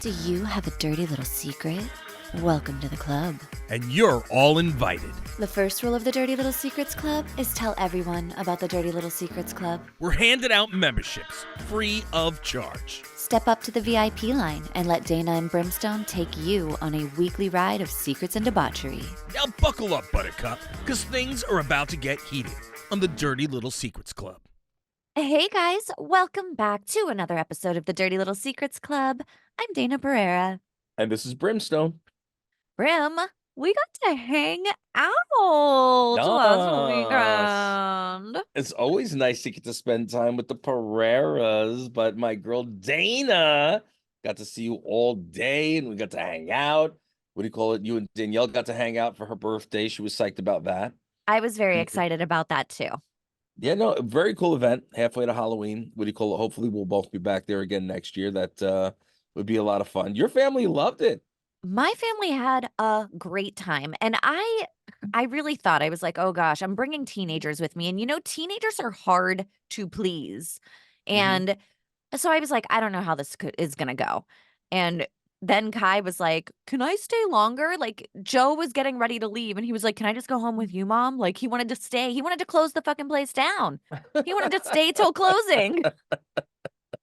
Do you have a dirty little secret? Welcome to the club. And you're all invited. The first rule of the Dirty Little Secrets Club is tell everyone about the Dirty Little Secrets Club. We're handing out memberships, free of charge. Step up to the VIP line and let Dayna and Brimstone take you on a weekly ride of secrets and debauchery. Now buckle up, Buttercup, because things are about to get heated on the Dirty Little Secrets Club. Hey guys, welcome back to another episode of the Dirty Little Secrets Club. I'm Dayna Pereira. And this is Brimstone. Brim, we got to hang out last weekend. It's always nice to get to spend time with the Pereiras, but my girl Dayna got to see you all day and we got to hang out. What do you call it? You and Danielle got to hang out for her birthday. She was psyched about that. I was very excited about that too. Yeah, no, very cool event. Halfway to Halloween. What do you call it? Hopefully we'll both be back there again next year. That would be a lot of fun. Your family loved it. My family had a great time, and I really thought, I was like, oh gosh, I'm bringing teenagers with me, and teenagers are hard to please. And so I was like, I don't know how this is gonna go. And then Kai was like, can I stay longer? Like, Joe was getting ready to leave, and he was like, can I just go home with you, Mom? Like, he wanted to stay. He wanted to close the fucking place down. He wanted to stay till closing.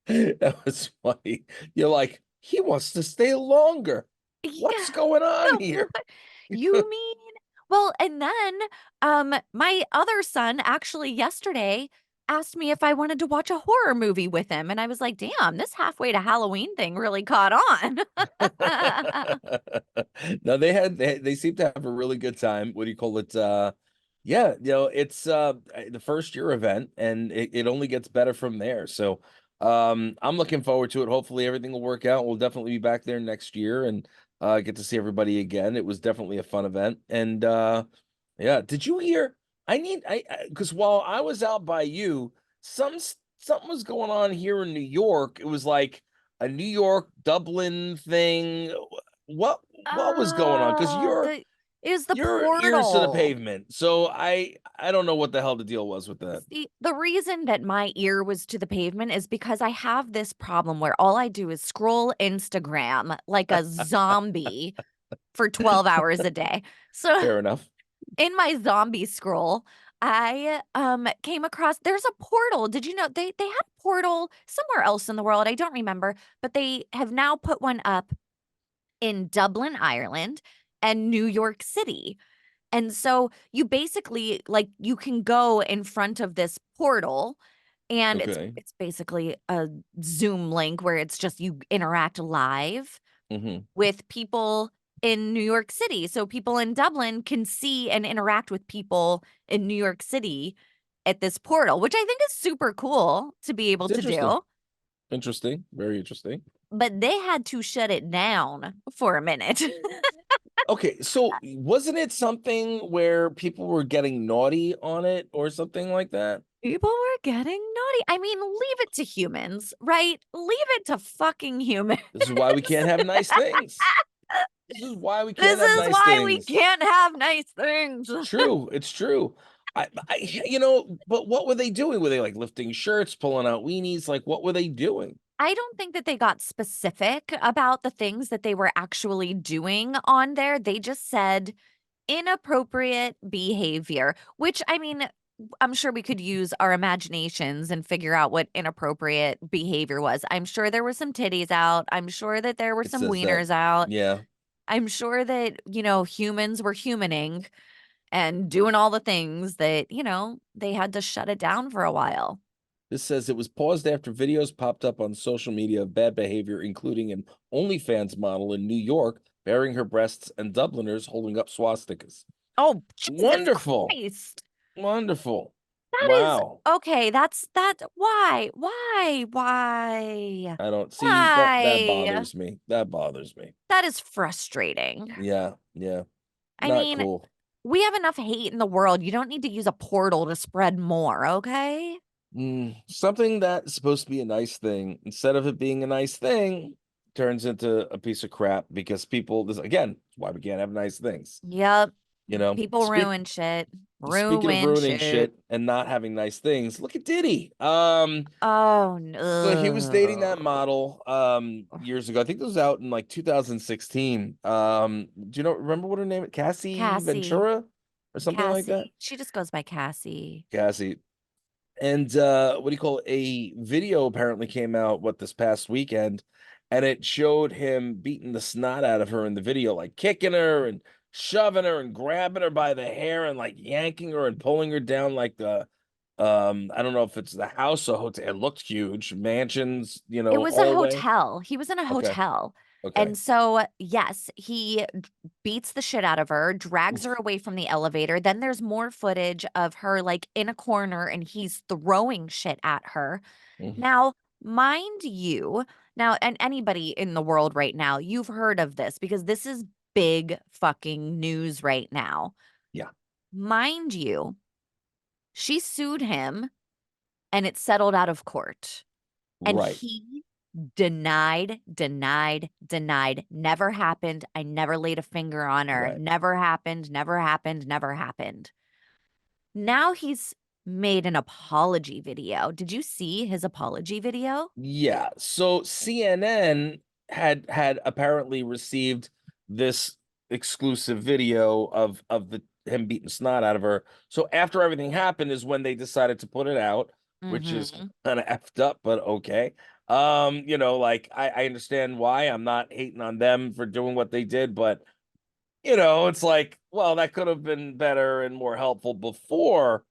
That was funny. You're like, he wants to stay longer. What's going on here? You mean? Well, and then my other son actually yesterday asked me if I wanted to watch a horror movie with him. And I was like, damn, this halfway to Halloween thing really caught on. No, they seem to have a really good time. What do you call it? Yeah, it's the first year event and it only gets better from there. So I'm looking forward to it. Hopefully everything will work out. We'll definitely be back there next year and get to see everybody again. It was definitely a fun event. And yeah, did you hear? Because while I was out by you, something was going on here in New York. It was like a New York Dublin thing. What was going on? Because your ears to the portal. pavement. So I don't know what the hell the deal was with that. See, the reason that my ear was to the pavement is because I have this problem where all I do is scroll Instagram like a zombie for 12 hours a day. So Fair enough. in my zombie scroll, I came across, there's a portal. Did you know they had a portal somewhere else in the world? I don't remember, but they have now put one up in Dublin, Ireland, and New York City. And so you basically, like, you can go in front of this portal and Okay. it's basically a Zoom link where it's just you interact live with people in New York City. So people in Dublin can see and interact with people in New York City at this portal, which I think is super cool to be able to do. Interesting. Very interesting. But they had to shut it down for a minute. Okay, so wasn't it something where people were getting naughty on it or something like that? People were getting naughty. I mean, leave it to humans, right? Leave it to fucking humans. This is why we can't have nice things. This is why we can't This have is nice why things. we can't have nice things. True, it's true. But what were they doing? Were they like lifting shirts, pulling out weenies? Like, what were they doing? I don't think that they got specific about the things that they were actually doing on there. They just said inappropriate behavior, which, I mean, I'm sure we could use our imaginations and figure out what inappropriate behavior was. I'm sure there were some titties out. I'm sure that there were some wieners out. Yeah. I'm sure that, humans were humaning and doing all the things that, they had to shut it down for a while. This says it was paused after videos popped up on social media of bad behavior, including an OnlyFans model in New York baring her breasts and Dubliners holding up swastikas. Oh, Jesus wonderful. Christ. Wonderful. Wow. Okay, that's that. Why? I don't see that bothers me. That bothers me. That is frustrating. Yeah. I Not mean, cool. We have enough hate in the world. You don't need to use a portal to spread more, okay? Something that's supposed to be a nice thing, instead of it being a nice thing, turns into a piece of crap because people, this again, why we can't have nice things. Yep. You know, People ruin shit. Speaking of Ruin ruining shit. shit and not having nice things, look at Diddy. Oh, So he was dating that no. model years ago. I think it was out in like 2016. Do you know remember what her name is? Cassie Cassie. Ventura or something like that? Cassie. She just goes by Cassie. Cassie. And what do you call it? A video apparently came out this past weekend, and it showed him beating the snot out of her in the video, like kicking her and shoving her and grabbing her by the hair and like yanking her and pulling her down like the I don't know if it's the house or hotel. It looked huge. Mansions, It was a hallway. hotel. He was in a Okay. hotel. Okay. And so, yes, he beats the shit out of her, drags her Oof. away from the elevator. Then there's more footage of her like in a corner and he's throwing shit at her. Mm. Now, mind you, now, and anybody in the world right now, you've heard of this because this is big fucking news right now. Yeah. Mind you, she sued him and it settled out of court. And Right. he denied, denied, denied. Never happened. I never laid a finger on her. Right. Never happened, never happened, never happened. Now he's made an apology video. Did you see his apology video? Yeah. So CNN had apparently received this exclusive video of the him beating snot out of her. So after everything happened is when they decided to put it out, which is Mhm. kind of effed up, but okay. Like I understand why. I'm not hating on them for doing what they did, but it's like, well, that could have been better and more helpful before,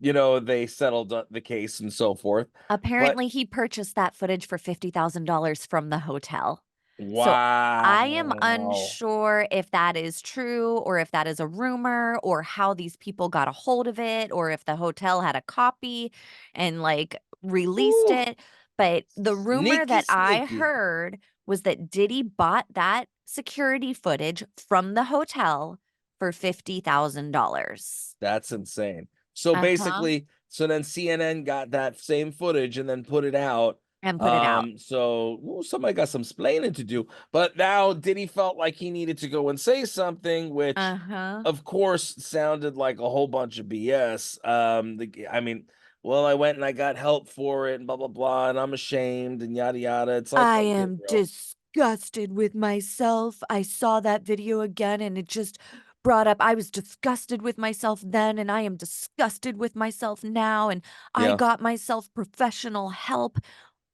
they settled the case and so forth. But Apparently, he purchased that footage for $50,000 from the hotel. So, I am wow. unsure if that is true or if that is a rumor or how these people got a hold of it or if the hotel had a copy and, like, released Ooh, it, but the rumor sneaky, that I sneaky. heard was that Diddy bought that security footage from the hotel for $50,000. That's insane. So Uh-huh, basically, so then CNN got that same footage and then put it out. and put it out. So somebody got some splaining to do. But now Diddy felt like he needed to go and say something, which Uh-huh. of course sounded like a whole bunch of BS. I mean, well, I went and I got help for it and blah blah blah, and I'm ashamed and yada yada. It's like, I okay, am bro. disgusted with myself. I saw that video again and it just brought up I was disgusted with myself then and I am disgusted with myself now and I Yeah. got myself professional help.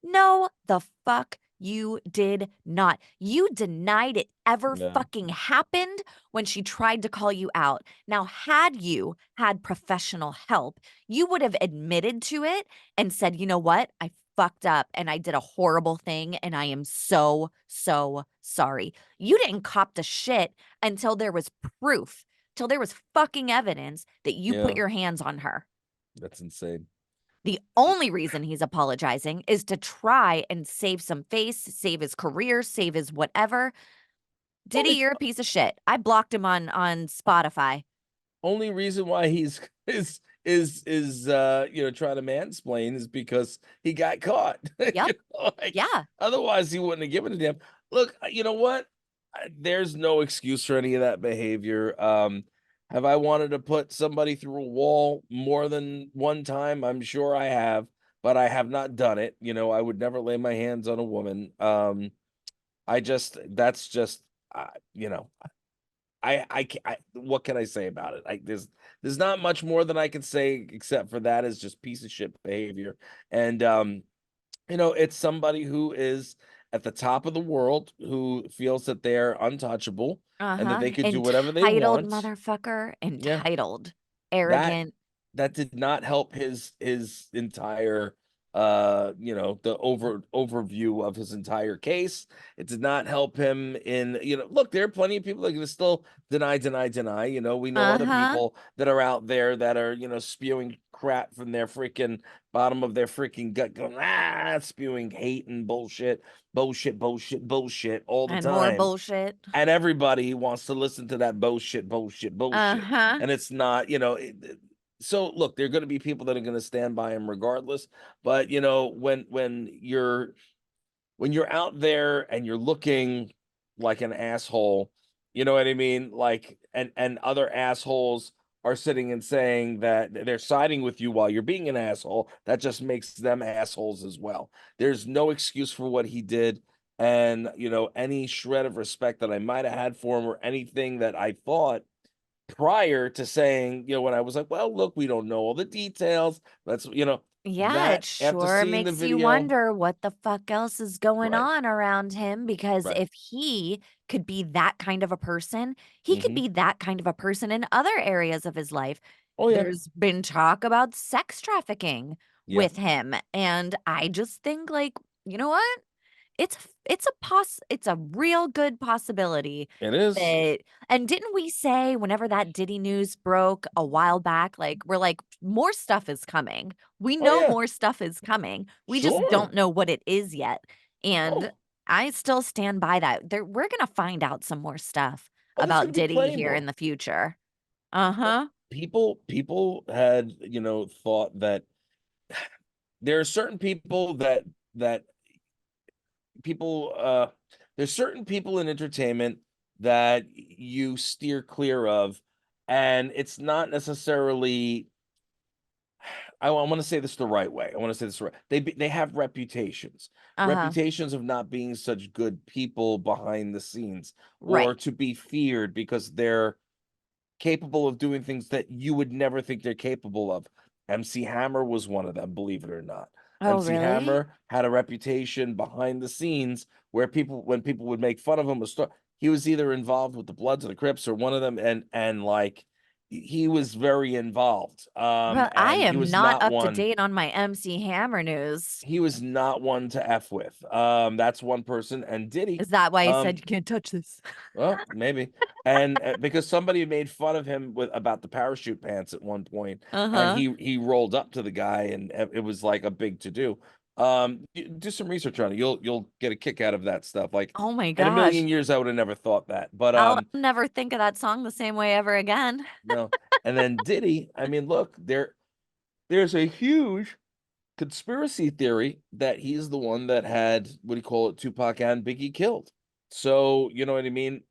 No, the fuck you did not. You denied it ever Yeah. fucking happened when she tried to call you out. Now, had you had professional help, you would have admitted to it and said, you know what? I fucked up and I did a horrible thing and I am so, so sorry. You didn't cop the shit until there was proof, till there was fucking evidence that you put Yeah. your hands on her. That's insane. The only reason he's apologizing is to try and save some face, save his career, save his whatever. Diddy, Only you're a piece of shit. I blocked him on Spotify. only reason why he's trying to mansplain is because he got caught. Yep. Like Yeah. otherwise he wouldn't have given a damn. Look, you know what? There's no excuse for any of that behavior. Have I wanted to put somebody through a wall more than one time? I'm sure I have, but I have not done it. I would never lay my hands on a woman. That's just uh, you know, what can I say about it? There's not much more than I can say except for that is just piece of shit behavior. And it's somebody who is at the top of the world who feels that they're untouchable and that Uh-huh. they could do whatever they Entitled want. motherfucker. Yeah. Entitled. That Arrogant. that did not help his entire the overview of his entire case. It did not help him in, look, there are plenty of people that are going to still deny. We know other Uh-huh. people that are out there that are, spewing crap from their freaking bottom of their freaking gut, going spewing hate and bullshit all the And more time, bullshit. and everybody wants to listen to that bullshit. Uh-huh. And it's not, so look, there are going to be people that are going to stand by him regardless. But when you're out there and you're looking like an asshole, you know what I mean? Like, and other assholes are sitting and saying that they're siding with you while you're being an asshole, that just makes them assholes as well. There's no excuse for what he did. And, any shred of respect that I might have had for him or anything that I thought prior to saying, when I was like, well, look, we don't know all the details. Yeah, it That after sure seeing the makes you video, wonder what the fuck else is going right, on around him, because right. if he could be that kind of a person, he could Hmm. be that kind of a person in other areas of his life. Oh, yeah. There's been talk about sex trafficking Yeah, with him, and I just think, like, you know what? It's a real good possibility it is. that. And didn't we say whenever that Diddy news broke a while back, like, we're like, more stuff is coming. We Oh, know yeah. more stuff is coming. We just Sure. don't know what it is yet. And Oh, I still stand by that. We're gonna find out some more stuff oh, there's about gonna be Diddy plenty here in more. the future. Oh, Uh-huh. people had, thought that there are certain people that people there's certain people in entertainment that you steer clear of, and it's not necessarily, I want to say this the right way. I want to say this right. They have reputations, Uh-huh. reputations of not being such good people behind the scenes, or Right. to be feared because they're capable of doing things that you would never think they're capable of. MC Hammer was one of them, believe it or not. Oh, MC really? Hammer had a reputation behind the scenes where when people would make fun of him, he was either involved with the Bloods or the Crips or one of them, and like he was very involved. Well, I And am not up to date on my MC Hammer news. he was not one to F with. That's one person. And Diddy, Is that why he said um, you can't touch this? well, maybe. And because somebody made fun of him about the parachute pants at one point, and Uh-huh. he rolled up to the guy, and it was like a big to do. Do some research on it. You'll get a kick out of that stuff. Like, Oh my in a gosh. million years, I would have never thought that. But I'll never think of that song the same way ever again. no. And then Diddy, I mean, look, there's a huge conspiracy theory that he's the one that had, what do you call it, Tupac and Biggie killed. So, you know what I mean?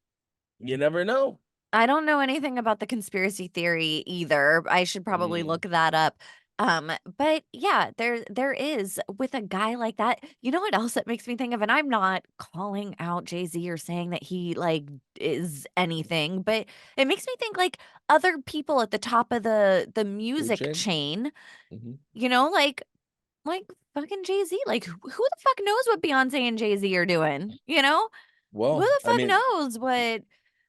You never know. I don't know anything about the conspiracy theory either. I should probably Mm, look that up. But yeah, there is with a guy like that. You know what else that makes me think of? And I'm not calling out Jay-Z or saying that he like is anything, but it makes me think like other people at the top of the food music chain. chain, Mhm. you know, like fucking Jay-Z. Like who the fuck knows what Beyonce and Jay-Z are doing? You know? Who Well, the I fuck mean, knows what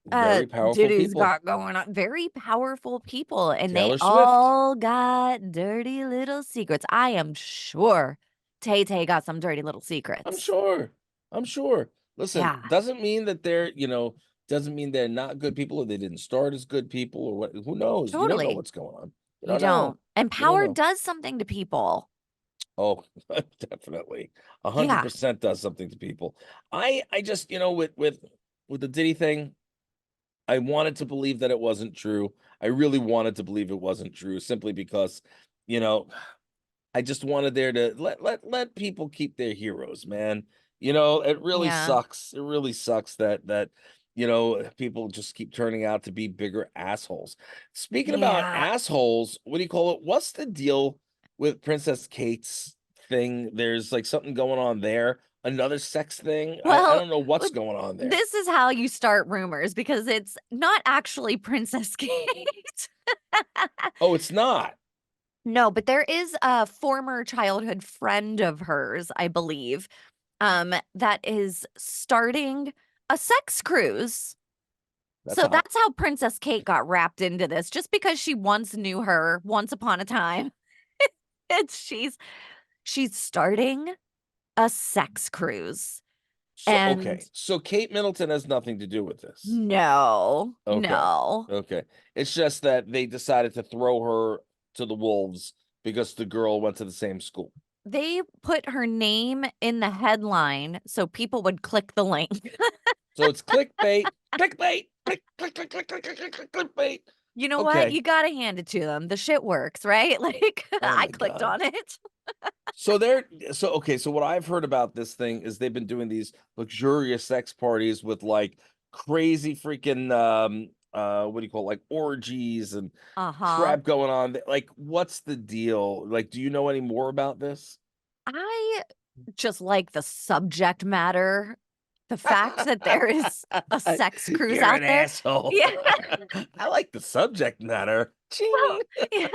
very powerful Diddy's people. got going on? Very powerful people, and they Taylor Swift. all got dirty little secrets. I am sure Tay Tay got some dirty little I'm secrets. sure. I'm sure. Listen, Yeah, doesn't mean they're not good people or they didn't start as good people or what. Who knows? You don't know totally. what's going on. You You don't know. don't. And You don't power know. does something to people. Oh, definitely. A hundred Yeah, percent does something to people. I just, with the Diddy thing, I wanted to believe that it wasn't true. I really wanted to believe it wasn't true simply because, you know, I just wanted there to let people keep their heroes, man. It really yeah, sucks. It really sucks that people just keep turning out to be bigger assholes. Speaking about yeah. assholes, what do you call it? What's the deal with Princess Kate's thing? There's like something going on there. Another sex thing. I Well, don't know what's look, going on there. this is how you start rumors because it's not actually Princess Kate. Oh, it's not. No, but there is a former childhood friend of hers, I believe, that is starting a sex cruise. That's So hot. that's how Princess Kate got wrapped into this, just because she once knew her once upon a time. It's she's starting a sex cruise. So And okay. So Kate Middleton has nothing to do with this. no, Okay. no. Okay. It's just that they decided to throw her to the wolves because the girl went to the same school. They put her name in the headline so people would click the link. So it's clickbait, clickbait, clickbait. You know what? Okay. You gotta hand it to them. The shit works, right? Like, Oh I my clicked God. on it. So okay, so what I've heard about this thing is they've been doing these luxurious sex parties with like crazy freaking what do you call it, like orgies and Uh-huh. crap going on. Like, what's the deal? Like, do you know any more about this? I just like the subject matter. The fact that there is a sex cruise You're out an there. asshole. Yeah. I like the subject matter. Well, Ching. yeah.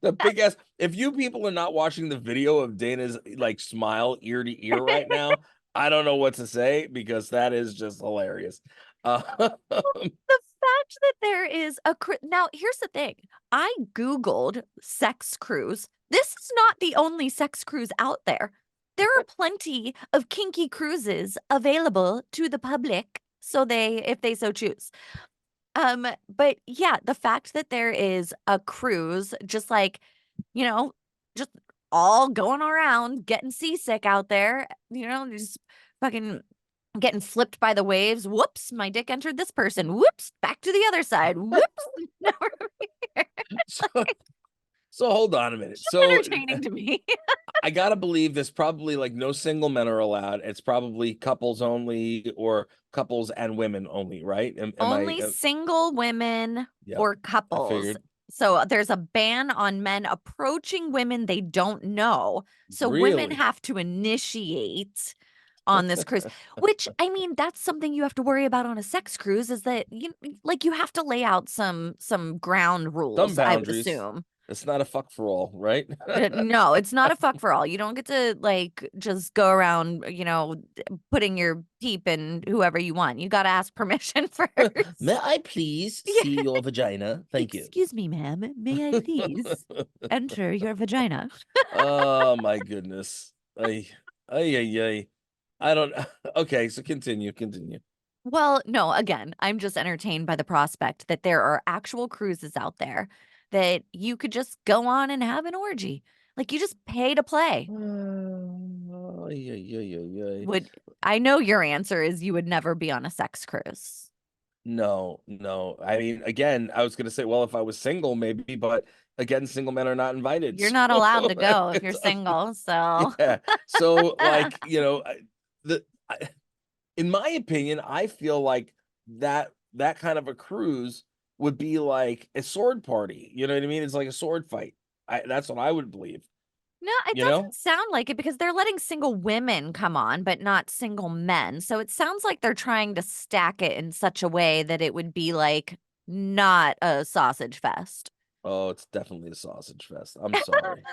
The big ass. If you people are not watching the video of Dana's like smile ear to ear right now, I don't know what to say because that is just hilarious. Uh, The fact that there is a now here's the thing. I Googled sex cruise. This is not the only sex cruise out there. There are plenty of kinky cruises available to the public, so they if they so choose. But yeah, the fact that there is a cruise just like, you know, just all going around getting seasick out there, just fucking getting flipped by the waves. Whoops, my dick entered this person. Whoops, back to the other side. Whoops. Now we're here. so, so hold on a minute. Just So entertaining to me. I gotta believe there's probably like no single men are allowed. It's probably couples only or couples and women only, right? Am I? Only single women Yep, or I couples. figured. So there's a ban on men approaching women they don't know. So women Really? have to initiate on this cruise, which I mean, that's something you have to worry about on a sex cruise is that you have to lay out some ground Some rules, I would boundaries. assume. It's not a fuck for all, right? No, it's not a fuck for all. You don't get to like just go around, putting your peep in whoever you want. You got to ask permission May first. I please Yeah. see your vagina? Thank you. Excuse me, ma'am. May I please enter your vagina? Oh my goodness. Ay. I don't. Okay, so continue. Well, no, again, I'm just entertained by the prospect that there are actual cruises out there that you could just go on and have an orgy. Like you just pay to play. Ay. Would I know your answer is you would never be on a sex cruise. No. I mean, again, I was gonna say, well, if I was single, maybe, but again, single men are not invited. You're not allowed to go if you're It's single, so yeah. So, like, the I, in my opinion, I feel like that kind of a cruise would be like a sword party. You know what I mean? It's like a sword fight. That's what I would believe. no, it You doesn't know? sound like it because they're letting single women come on, but not single men. So it sounds like they're trying to stack it in such a way that it would be like not a sausage fest. Oh, it's definitely a sausage fest. I'm sorry.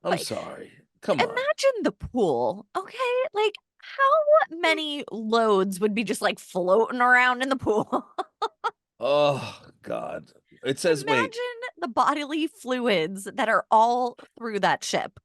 I'm Like, sorry. Come on. imagine the pool, okay? Like, how many loads would be just like floating around in the pool? Oh God. It says, wait, Imagine the bodily fluids that are all through that ship.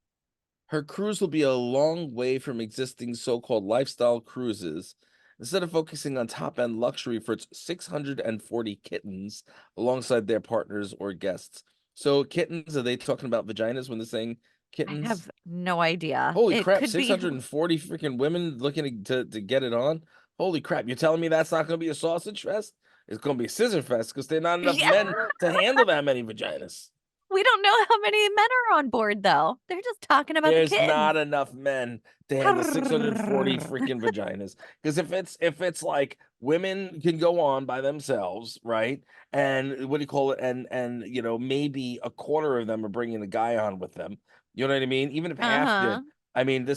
her cruise will be a long way from existing so-called lifestyle cruises. Instead of focusing on top-end luxury for its 640 kittens alongside their partners or guests. So kittens, are they talking about vaginas when they're saying I kittens? have no idea. Holy It crap, could be 640 freaking women looking to get it on. Holy crap, you're telling me that's not going to be a sausage fest? It's going to be a scissor fest because there're not enough yeah. men to handle that many vaginas. We don't know how many men are on board though. They're just talking about the There's kittens. not enough men to handle 640 freaking vaginas. Because if it's like women can go on by themselves, right? And what do you call it? And maybe a quarter of them are bringing a guy on with them. You know what I mean? Even if half did, Uh-huh. I mean,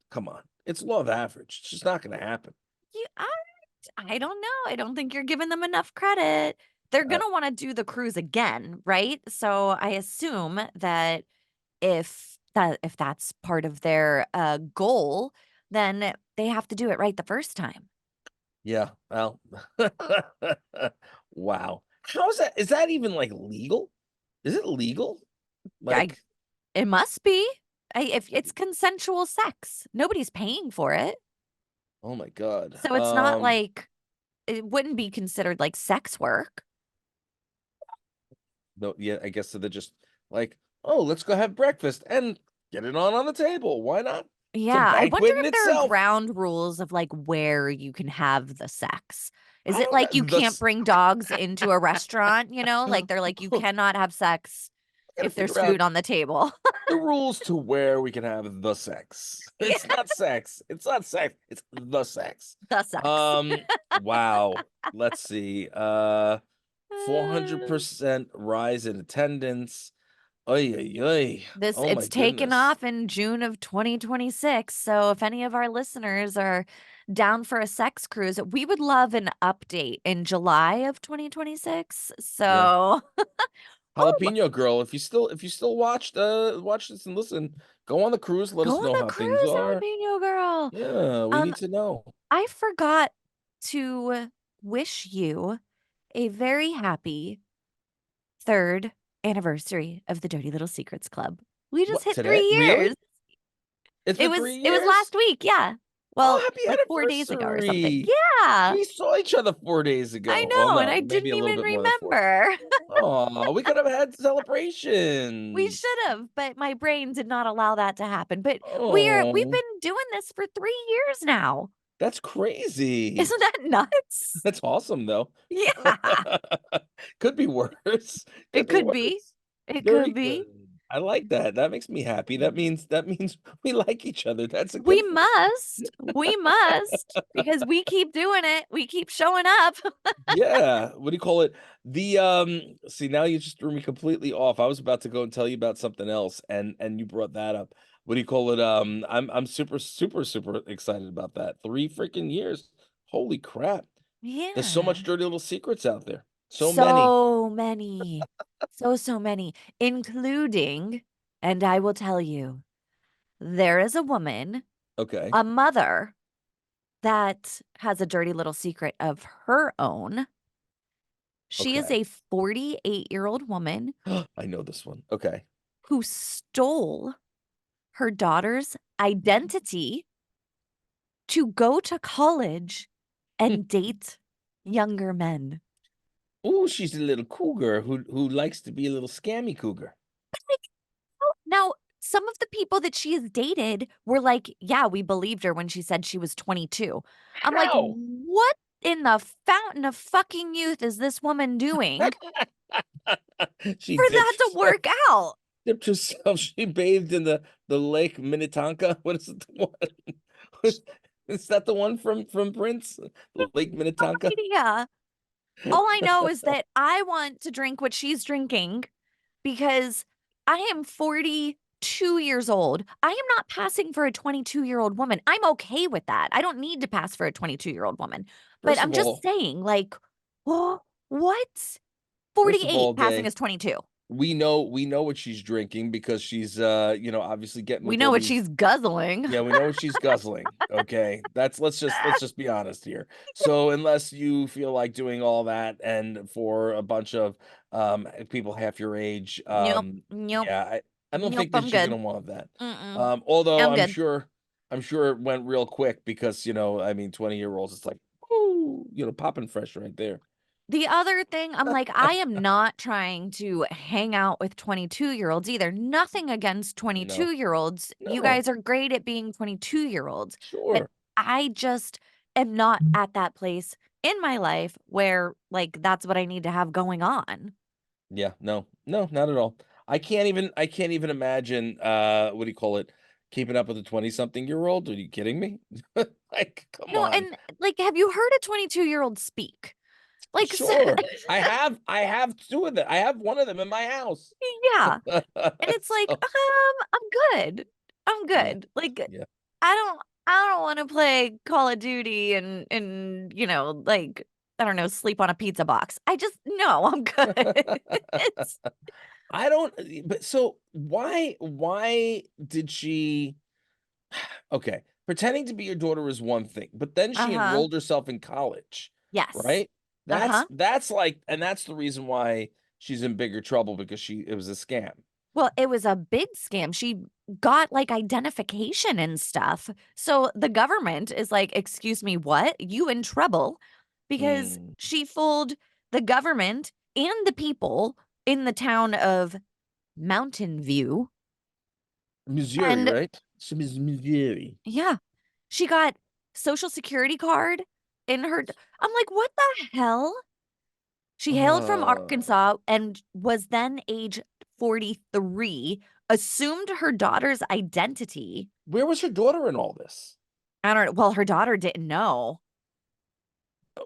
come on, it's law of average. It's just not going to happen. You, I don't know. I don't think you're giving them enough credit. They're Uh, gonna want to do the cruise again, right? So I assume that if that's part of their goal, then they have to do it right the first time. yeah. Well, wow. How is that? Is that even like legal? Is it legal? I Like, It must be. If it's consensual sex, nobody's paying for it. oh my God. So it's not like it wouldn't be considered like sex work. No, yeah, I guess so they're just like, oh, let's go have breakfast and get it on the table. Why not? It's a Yeah, I wonder banquet in if there are itself. ground rules of like where you can have the sex. Is I it don't like you know. can't bring dogs into a restaurant, Like they're like you cannot have sex gotta if there's figure out food on the table. the rules to where we can have the sex. It's Yeah, not sex. It's not sex. It's the sex. the sex. Um, wow. Let's see. Uh, 400% rise in attendance. Oy, oy, oy. This Oh my it's taken goodness. off in June of 2026. So if any of our listeners are down for a sex cruise, we would love an update in July of 2026. Yeah. So, oh, Jalapeno girl, if you still watch this and listen, go on the cruise, let go us on know the how things cruise, are. jalapeno girl. Yeah, we Um, need to know. I forgot to wish you a very happy third anniversary of the Dirty Little Secrets Club. We just What hit today? 3 years. Really? It's been 3 It was years? last week, yeah. Oh, Well, happy like 4 days ago or something. anniversary. Yeah, We saw each other 4 days I ago. Well, know, and no, I maybe didn't a little even bit more than four. remember. Oh, we could have had We celebrations. should have, but my brain did not allow that to happen. But we've Oh, been doing this for 3 years now. that's crazy. Isn't that nuts? That's awesome, though. Yeah, Could be worse. Could it be could be. worse. It Very could good. be. I like that. That makes me happy. That means we like each other. That's a We good thing. must. We must because we keep doing it. We keep showing up. Yeah. What do you call it? See, now you just threw me completely off. I was about to go and tell you about something else, and you brought that up. What do you call it? I'm super, super, super excited about that. 3 freaking years. Holy crap. There's so Yeah. much dirty little secrets out there. So many. So many. So many, including, and I will tell you, there is a woman, Okay. a mother, that has a dirty little secret of her own. She is Okay. a 48-year-old woman I know this one. Okay. who stole her daughter's identity to go to college and date younger men. Oh, she's a little cougar who likes to be a little scammy cougar. Now, some of the people that she has dated were like, "Yeah, we believed her when she said she was 22." I'm like, How? "What in the fountain of fucking youth is this woman doing She for dipped that to herself. work out?" Dipped herself. She bathed in the Lake Minnetonka. What is it? The one? Is that the one from Prince? The Lake No Minnetonka. idea. All I know is that I want to drink what she's drinking because I am 42 years old. I am not passing for a 22-year-old woman. I'm okay with that. I don't need to pass for a 22-year-old woman. But First I'm of just all, saying, like, oh, what? first of 48 all, passing Day, as 22. we know what she's drinking because she's obviously getting We with know all what these. she's guzzling. Yeah, we know what she's guzzling. Okay. That's let's just be honest here. So unless you feel like doing all that and for a bunch of people half your age, Nope. Nope. yeah, I don't Nope. think that I'm she's good. gonna want that. Mm-mm. Although I'm I'm good. sure I'm sure it went real quick because I mean 20-year-olds, it's like, ooh, popping fresh right there. The other thing, I'm like, I am not trying to hang out with 22-year-olds either. Nothing against No, 22-year-olds. You no, guys are great at being 22-year-olds. But sure. I just am not at that place in my life where, like, that's what I need to have going on. Yeah, no, no, not at all. I can't even imagine what do you call it? Keeping up with a 20-something-year-old? Are you kidding me? Like, come No, on. and like, have you heard a 22-year-old speak? Like, Sure. I have two of them. I have one of them in my house. yeah. And it's like, So, I'm good. I'm yeah, good. Like, yeah. I don't wanna play Call of Duty and, like, I don't know, sleep on a pizza box. I just no, I'm good. It's I don't but so why did she okay, pretending to be your daughter is one thing, but then she Uh-huh. enrolled herself in college, Yes. right? That's Uh-huh. that's like and that's the reason why she's in bigger trouble because it was a scam. Well, it was a big scam. She got, like, identification and stuff. So the government is like, "Excuse me, what? You in trouble?" Because Mm, she fooled the government and the people in the town of Mountain View, Missouri, and right? She is Missouri. yeah, she got Social Security card in her I'm like, "What the hell?" She hailed from Uh, Arkansas and was then age 43, assumed her daughter's identity. Where was her daughter in all this? I don't know. Well, her daughter didn't know.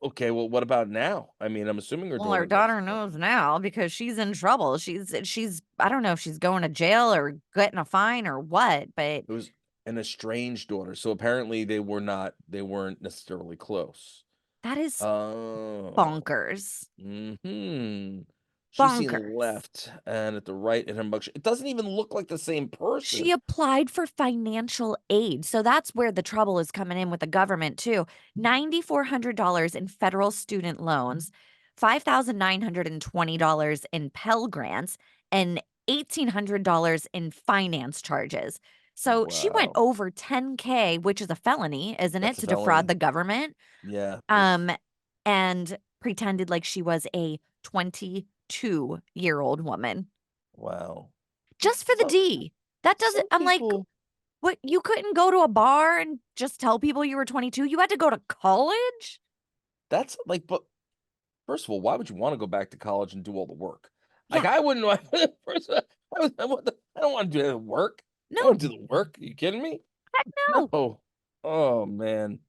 Okay, well, what about now? I mean, I'm assuming her Well, her daughter knows daughter now. knows now because she's in trouble. She's I don't know if she's going to jail or getting a fine or what, but It was an estranged daughter, so apparently they weren't necessarily close. that is Oh. bonkers. Mhm. She's seen Bonkers. left and at the right in her mugshot. It doesn't even look like the same She person. applied for financial aid. So that's where the trouble is coming in with the government, too. $9,400 in federal student loans, $5,920 in Pell Grants, and $1,800 in finance charges. So she went Wow. over 10K, which is a felony, isn't it, That's a to defraud felony. the government? Yeah. Oof. Um, and pretended like she was a 22-year-old woman Wow. just for the Some D. That doesn't, some I'm like, people what? You couldn't go to a bar and just tell people you were 22? You had to go to college? that's like, but first of all, why would you want to go back to college and do all the work? Like Yeah. I wouldn't want first, I don't want to do the work. I No. don't do the work. Are you kidding me? Heck no. No. Oh man.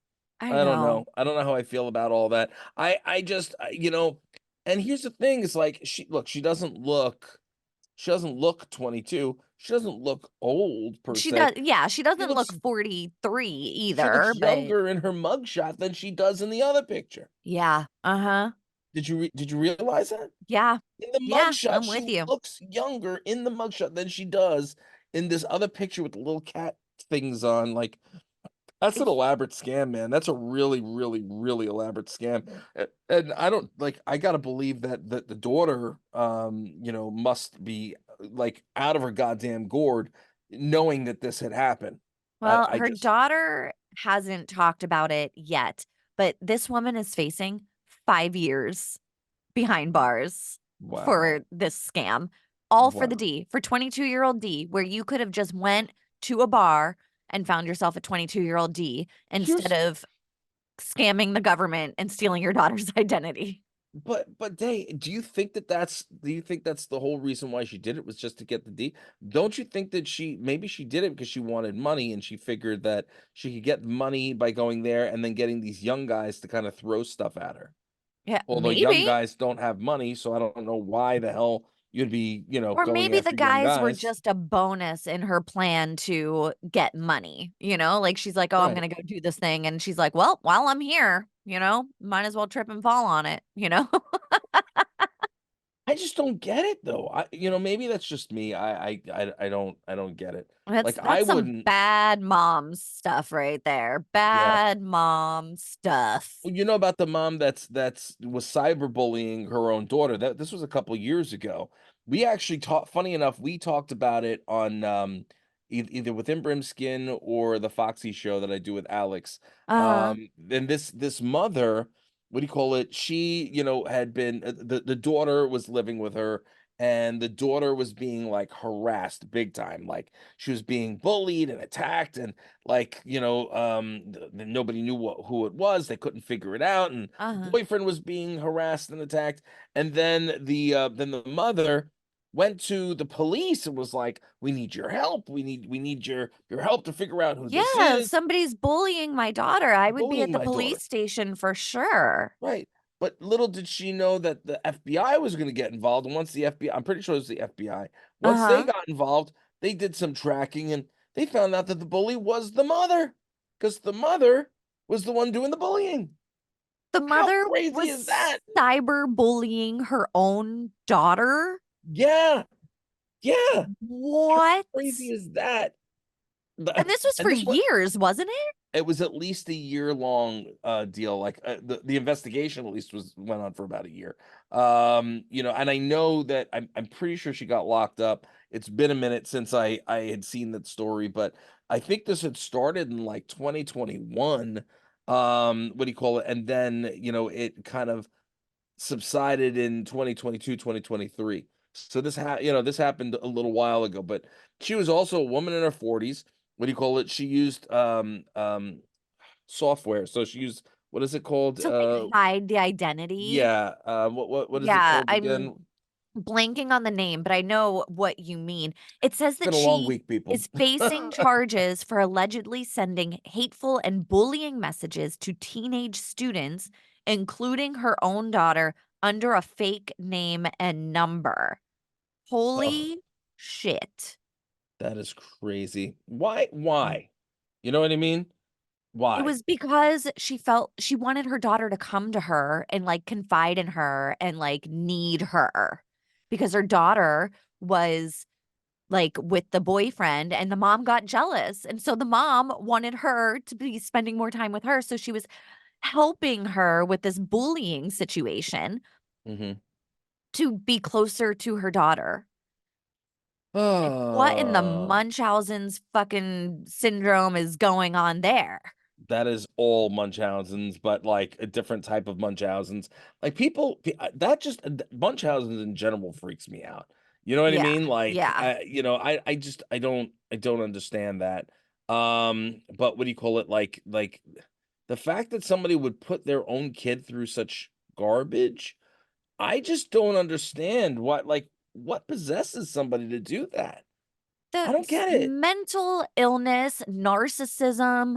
I I don't know. know. I don't know how I feel about all that. I just and here's the thing, it's like she doesn't look 22. She doesn't look old per She se. does. Yeah. She She doesn't look looks 43 she looks either, but younger in her mugshot than she does in the other picture. yeah. Uh huh. Did you realize that? Yeah. In the Yeah. mugshot, I'm she with you. looks younger in the mugshot than she does in this other picture with the little cat things on. Like that's an elaborate scam, man. That's a really, really, really elaborate scam. And I don't like I gotta believe that the daughter must be like out of her goddamn gourd knowing that this had happened. Well, I her just daughter hasn't talked about it yet, but this woman is facing 5 years behind bars for wow. this scam, all for the Wow. D, for 22-year-old D, where you could have just went to a bar and found yourself a 22-year-old D instead Here's of scamming the government and stealing your daughter's identity. but Day, do you think that's the whole reason why she did it was just to get the D? Don't you think that maybe she did it because she wanted money and she figured that she could get money by going there and then getting these young guys to kind of throw stuff at her? Yeah, Although young maybe. guys don't have money, so I don't know why the hell you'd be, Or going maybe the after young guys were guys. just a bonus in her plan to get money, you know? Like she's like, "Oh, I'm Right. gonna go do this thing." And she's like, "Well, while I'm here, might as well trip and fall on it, you know?" I just don't get it though. Maybe that's just me. I don't get it. That's Like I that's some wouldn't. bad mom stuff right there. Yeah. Bad mom stuff. Well, you know about the mom that's was cyberbullying her own daughter. That this was a couple years ago. We actually talked. Funny enough, we talked about it on either within Brimskin or the Foxy show that I do with Alex. Uh-huh. Then this mother, what do you call it? She had been the daughter was living with her. And the daughter was being like harassed big time. Like she was being bullied and attacked, and like nobody knew who it was, they couldn't figure it out, and the Uh-huh. boyfriend was being harassed and attacked, and then the mother went to the police and was like, we need your help, we need your help to figure out who this Yeah, if is, somebody's bullying my daughter, I would be bullying at the my daughter. police station for sure. Right. But little did she know that the FBI was going to get involved. And once the FBI, I'm pretty sure it was the FBI, once they Uh-huh. got involved, they did some tracking and they found out that the bully was the mother because the mother was the one doing the bullying. The How mother crazy is was that? cyberbullying her own daughter? Yeah. Yeah. How What? crazy is that? And this was And for this one, years, wasn't it? it was at least a year-long, deal, like, the investigation at least went on for about a year. And I know that I'm pretty sure she got locked up. It's been a minute since I had seen that story, but I think this had started in, like, 2021, what do you call it? And then, it kind of subsided in 2022, 2023. So this happened a little while ago, but she was also a woman in her 40s. What do you call it? She used software. So she used what is it called? To like hide the identity. Yeah, what is it Yeah, called again? blanking on the name, but I know what you mean. It says It's that been a long she week, people. is facing charges for allegedly sending hateful and bullying messages to teenage students, including her own daughter, under a fake name and number. Ugh, Holy shit. that is crazy. Why? You know what I mean? It Why? was because she felt she wanted her daughter to come to her and, like, confide in her and, like, need her because her daughter was, like, with the boyfriend and the mom got jealous, and so the mom wanted her to be spending more time with her, so she was helping her with this bullying situation Mm-hmm. to be closer to her daughter. Like, what in the Oh, Munchausen's fucking syndrome is going on there? that is all Munchausen's, but like a different type of Munchausen's. Like that just Munchausen's in general freaks me out. You know what I Yeah, mean? Like, yeah. I don't understand that. But what do you call it? Like the fact that somebody would put their own kid through such garbage, I just don't understand what possesses somebody to do that. I The don't s get it. mental illness, narcissism,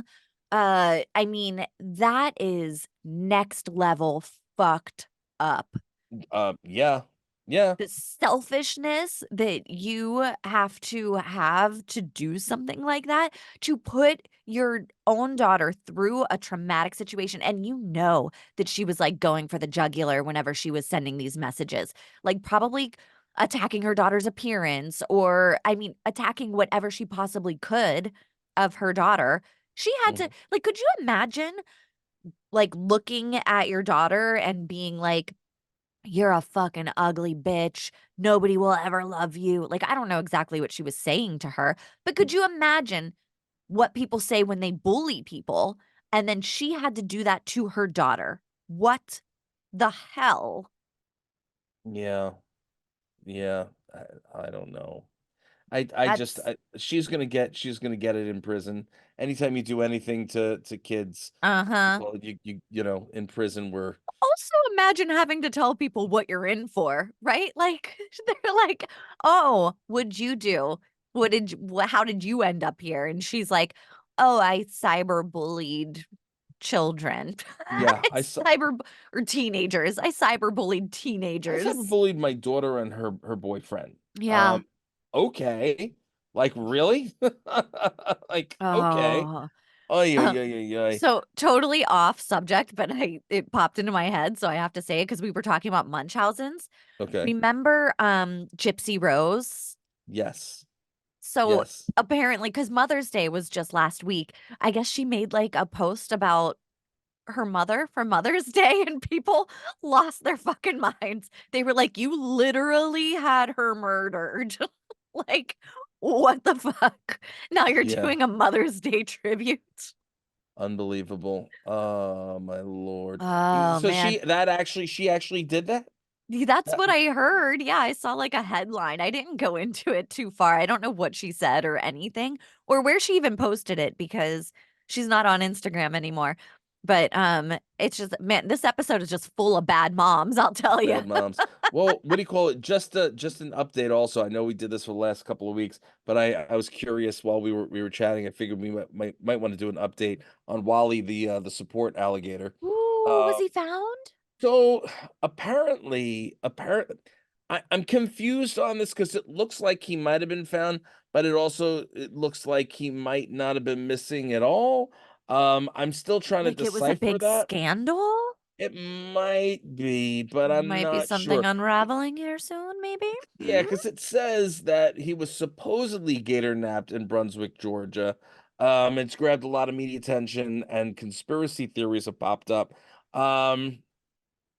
I mean, that is next level fucked up. Yeah. Yeah. The selfishness that you have to do something like that, to put your own daughter through a traumatic situation, and you know that she was, like, going for the jugular whenever she was sending these messages, like, probably attacking her daughter's appearance or, I mean, attacking whatever she possibly could of her daughter. She had to Mhm. like, could you imagine, like, looking at your daughter and being like, "You're a fucking ugly bitch. Nobody will ever love you." Like, I don't know exactly what she was saying to her, but could you imagine what people say when they bully people, and then she had to do that to her daughter? What the hell? Yeah. Yeah, I don't know. I just That's she's gonna get it in prison. Anytime you do anything to kids, uh-huh. well, you know, in prison where Also, imagine having to tell people what you're in for, right? Like, they're like, "Oh, what'd you do? How did you end up here?" And she's like, "Oh, I cyber bullied children." yeah, I cyber or teenagers. I cyber bullied I teenagers. cyberbullied my daughter and her boyfriend. Yeah. Okay. Like, really? Like, okay. Oh. Ay, Uh, ay, ay, ay, ay. so totally off subject, but it popped into my head, so I have to say it because we were talking about Munchausen's. Okay. Remember, Gypsy Rose? Yes. So, Yes. apparently, because Mother's Day was just last week, I guess she made, like, a post about her mother for Mother's Day, and people lost their fucking minds. They were like, "You literally had her murdered." Like, what the fuck? Now you're Yeah. doing a Mother's Day tribute? Unbelievable. Oh, my lord. Oh, So man. she actually did that? That's That what I heard. Yeah, I saw, like, a headline. I didn't go into it too far. I don't know what she said or anything, or where she even posted it because she's not on Instagram anymore. But, it's just man, this episode is just full of bad moms, I'll tell you. Bad moms. Well, what do you call it? Just an update also. I know we did this for the last couple of weeks, but I was curious while we were chatting. I figured we might want to do an update on Wally, the support alligator. Ooh, was Uh he found? so apparently I'm confused on this because it looks like he might have been found, but it looks like he might not have been missing at all. I'm still trying to Like, it was a decipher big that. scandal? It might be, but I'm Might be not something sure. unraveling here soon, maybe? Yeah, Mm? because it says that he was supposedly gator napped in Brunswick, Georgia. It's grabbed a lot of media attention and conspiracy theories have popped up. Um,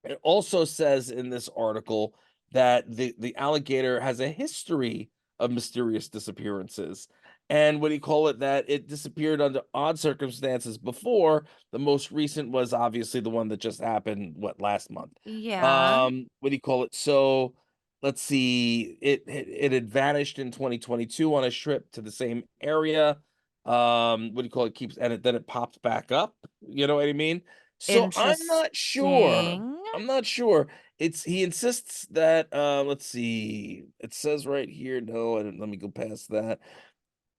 it also says in this article that the alligator has a history of mysterious disappearances. And what do you call it? That it disappeared under odd circumstances before. The most recent was obviously the one that just happened, what, last month. Yeah. What do you call it? So let's see. It had vanished in 2022 on a trip to the same area. What do you call it? Keeps and then it pops back up. You know what I mean? So I'm not sure. Interesting. I'm not sure he insists that let's see. It says right here, no, let me go past that.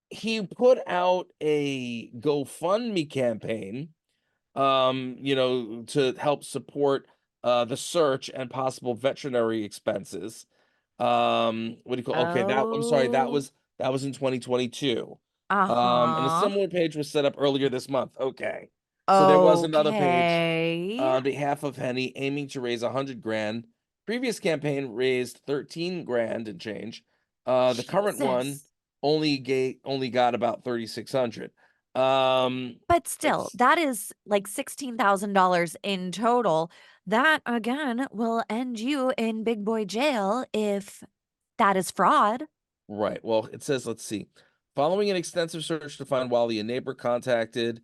He put out a GoFundMe campaign, to help support the search and possible veterinary expenses. What do you call okay, that I'm sorry, Oh, that was in 2022. And a uh-huh. similar page was set up earlier this month. Okay. So there was another page Okay. on behalf of Henny aiming to raise 100 grand. Previous campaign raised 13 grand and change. The current one Jesus. only got about 3,600. Um, But still, it's that is like $16,000 in total. That again will end you in big boy jail if that is fraud. right. Well, it says, let's see. Following an extensive search to find Wally, a neighbor contacted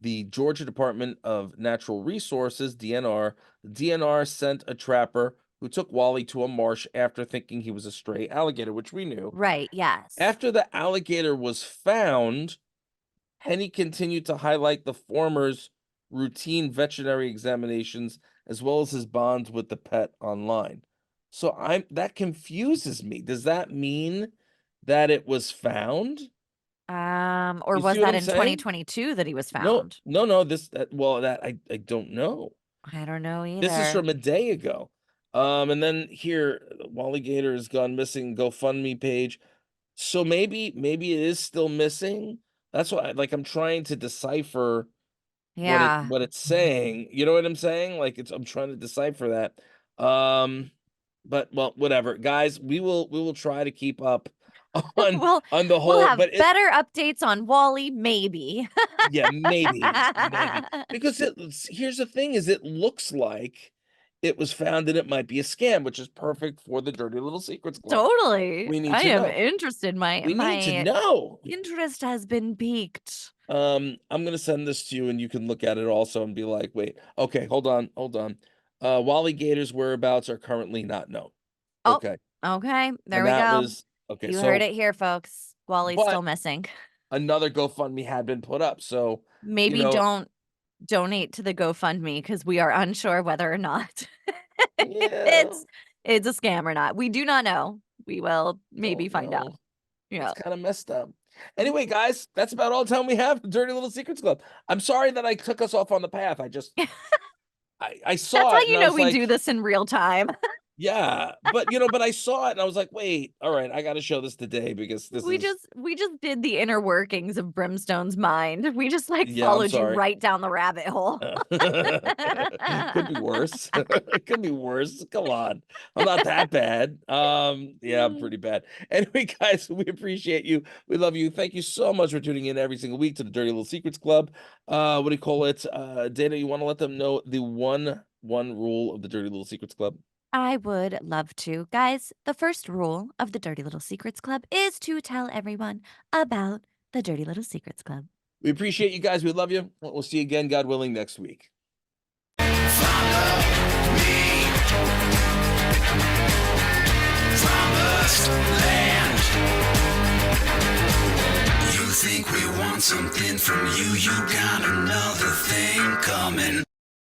the Georgia Department of Natural Resources, DNR. The DNR sent a trapper who took Wally to a marsh after thinking he was a stray alligator, which we knew. Right, yes. After the alligator was found, Henny continued to highlight the former's routine veterinary examinations as well as his bonds with the pet online. So that confuses me. Does that mean that it was found? Or You see was what that I'm in saying? 2022 that he was No, found? no, no. Well, that I don't know. I don't know This is either. from a day ago. And then here, Wally Gator has gone missing. GoFundMe page. So maybe it is still missing. That's why, like, I'm trying to decipher Yeah. what it's saying. You know what I'm saying? Like, I'm trying to decipher that. But well, whatever, guys. We will try to keep up on Well, the we'll whole. have But it better updates on Wally, maybe. yeah, maybe because here's the thing: is it looks like it was found and it might be a scam, which is perfect for the Dirty Little Secrets Club. Totally. We need I to am know. interested. My We need to my know. interest has been piqued. I'm gonna send this to you, and you can look at it also and be like, "Wait, okay, hold on." Wally Gator's whereabouts are currently not known. Oh, Okay, okay. There and we that go. was okay. You heard So, it here, folks. Wally's but still missing. another GoFundMe had been put up. So, you Maybe know, don't donate to the GoFundMe because we are unsure whether or not yeah, it's it's a scam or not. We do not know. We will maybe don't find out. know. It's Yeah. kind of messed up. Mhm. Anyway, guys, that's about all the time we have for Dirty Little Secrets Club. I'm sorry that I took us off on the path. I That's saw how it and you I know was we do like, this in real time. yeah, but I saw it and I was like, wait, all right, I got to show this today because this is, We just did the inner workings of Brimstone's mind. We just like yeah, I'm followed you sorry. right down the rabbit hole. Could be worse. It could be worse. Come on. I'm not that bad. Yeah, I'm pretty bad. Anyway, guys, we appreciate you. We love you. Thank you so much for tuning in every single week to the Dirty Little Secrets Club. What do you call it? Dana, you want to let them know the one rule of the Dirty Little Secrets Club? I would love to. Guys, the first rule of the Dirty Little Secrets Club is to tell everyone about the Dirty Little Secrets Club. We appreciate you guys. We love you. We'll see you again, God willing, next week. Promised land. You think we want something from you? You got another thing coming.